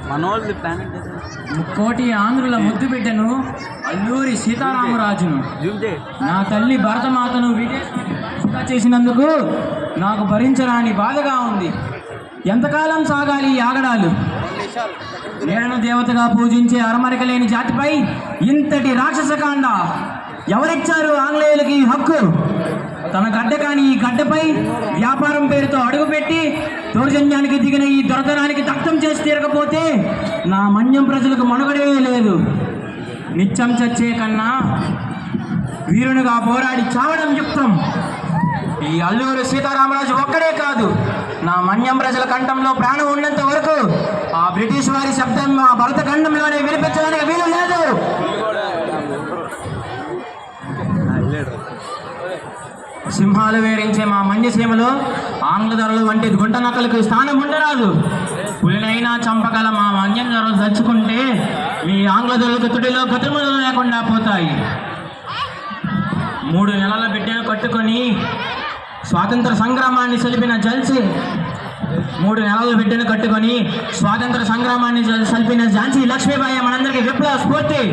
మనోళ్ళు ప్లానెట్ కోటి ఆంధ్రుల ముద్దు బిడ్డను అల్లూరి సీతారామరాజును నా తల్లి భరతమాతను విదేశంగా చేసినందుకు నాకు భరించరాని బాధగా ఉంది. ఎంతకాలం సాగాలి ఈ ఆగడాలు? నేను దేవతగా పూజించే అరమరికలేని జాతిపై ఇంతటి రాక్షసకాండ ఎవరిచ్చారు ఆంగ్లేయులకి హక్కు? తన గడ్డ కాని ఈ గడ్డపై వ్యాపారం పేరుతో అడుగుపెట్టి దౌర్జన్యానికి దిగిన ఈ దొరతనానికి దగ్ధం చేసి తీరకపోతే నా మన్యం ప్రజలకు మనుగడే లేదు. నిత్యం చచ్చే కన్నా వీరునిగా పోరాడి చావడం యుక్తం. ఈ అల్లూరి సీతారామరాజు ఒక్కడే కాదు, నా మన్యం ప్రజల కంఠంలో ప్రాణం ఉన్నంత వరకు ఆ బ్రిటిష్ వారి శబ్దం మా భరత ఖండంలోనే వినిపించడానికి వీలు లేదు. సింహాలు వేరించే మా మన్యసీమలో ఆంగ్లధరలు వంటి గుంట నక్కలకు స్థానం ఉండరాదు. పులినైనా చంపగల మా మన్యం ధరలు దచ్చుకుంటే మీ ఆంగ్లధరలకు తుడిలో గతుములు లేకుండా పోతాయి. 3 నెలల బిడ్డను కట్టుకొని స్వాతంత్ర సంగ్రామాన్ని సలిపిన జల్సి 3 నెలల బిడ్డను కట్టుకొని స్వాతంత్ర సంగ్రామాన్ని సలిపిన ఝాన్సీ లక్ష్మీబాయి మనందరికీ విప్లవ స్ఫూర్తి.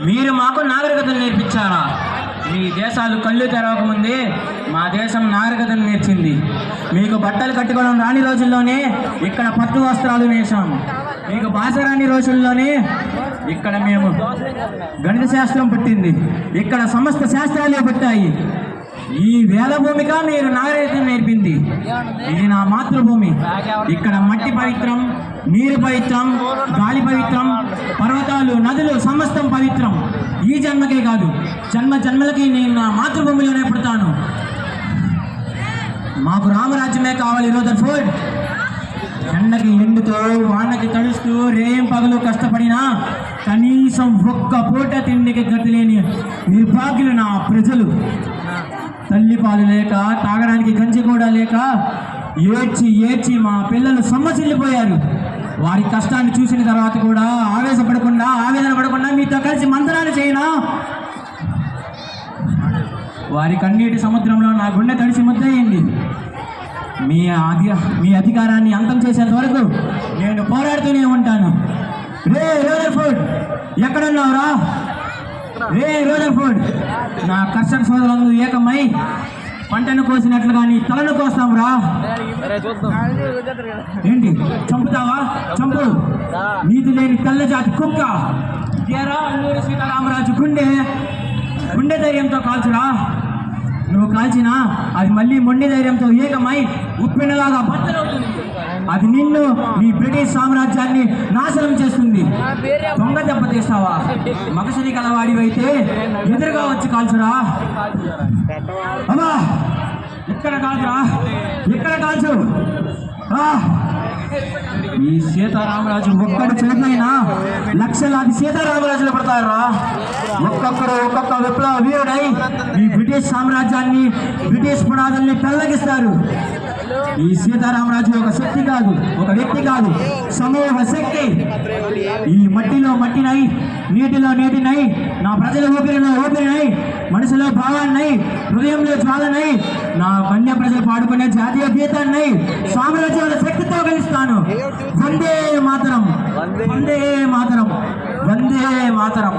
మీరు మాకు నాగరికతను నేర్పించారా? మీ దేశాలు కళ్ళు తెరవకముందే మా దేశం నాగరికతను నేర్చింది. మీకు బట్టలు కట్టుకోవడం రాని రోజుల్లోనే ఇక్కడ పట్టు వస్త్రాలు నేసాము. మీకు భాష రాని రోజుల్లోనే ఇక్కడ మేము గణిత శాస్త్రం పుట్టింది. ఇక్కడ సమస్త శాస్త్రాలే పుట్టాయి. ఈ వేల భూమిగా మీరు నాగరికతను నేర్పింది. ఇది నా మాతృభూమి. ఇక్కడ మట్టి పవిత్రం, నీరు పవిత్రం, గాలి పవిత్రం, పర్వతాలు, నదులు సమస్తం పవిత్రం. ఈ జన్మకే కాదు, జన్మ జన్మలకి నేను నా మాతృభూమిలోనే పుడతాను. మాకు రామరాజ్యమే కావాలి రదర్ఫోర్డ్. ఎండకి ఎండుతో వానకి తడుస్తూ రేం పగలు కష్టపడినా కనీసం ఒక్క పూట తిండికి గతిలేని నిర్భాగ్యులు నా ప్రజలు. తల్లి పాలు లేక, తాగడానికి గంజి కూడా లేక ఏడ్చి ఏడ్చి మా పిల్లలు సొమ్మసిల్లిపోయారు. వారి కష్టాన్ని చూసిన తర్వాత కూడా ఆవేదన పడకుండా మీతో కలిసి మంత్రాలు చేయనా? వారి కన్నీటి సముద్రంలో నా గుండె తడిసి ముద్దయింది. మీ అధికారాన్ని అంతం చేసేంత వరకు నేను పోరాడుతూనే ఉంటాను. రే రదర్ఫోర్డ్, ఎక్కడున్నావురా? రే రదర్ఫోర్డ్, నా కర్షక సోదరులందరూ ఏకమై పంటను కోసినట్లు కానీ తలను కోస్తాం రా. ఏంటి చంపుతావా? చంపు. నీతి లేని తెల్ల జాతి కుక్క. అల్లూరి సీతారామరాజు గుండె ధైర్యంతో కాల్చురా. నువ్వు కాల్చినా అది మళ్ళీ మొండి ధైర్యంతో ఏకమై ఉప్పెనలాగా బద్దలవుతుంది. అది నిన్ను, నీ బ్రిటిష్ సామ్రాజ్యాన్ని నాశనం చేస్తుంది. దొంగ దెబ్బతీస్తావా? మగసిరి కలవాడివైతే ఎదురుగా వచ్చి కాల్చురా. అమ్మా, ఇక్కడ కాల్చురా, ఇక్కడ కాల్చు. ఈ సీతారామరాజు ఒక్కడు చనిపోయినా లక్షలాది సీతారామరాజులు పడతారా? ఒక్కొక్కరు ఒక్కొక్క విప్లవ వీరుడై ఈ బ్రిటిష్ సామ్రాజ్యాన్ని, బ్రిటిష్ పునాదుల్ని పెళ్లగిస్తారు. ఈ సీతారామరాజు ఒక శక్తి కాదు, ఒక వ్యక్తి కాదు, సమూహ శక్తి. ఈ మట్టిలో మట్టినై, నీటిలో నీటినై, నా ప్రజల ఊపిరిలో ఊపిరినై, మనసులో భావాన్నై, హృదయంలో జ్వాలనై, నా వన్య ప్రజలు పాడుకునే జాతీయ గీతాన్నై సామ్రాజ్యాల శక్తితో గెలుస్తాను. వందే మాతరం, వందే మాతరం, వందే మాతరం.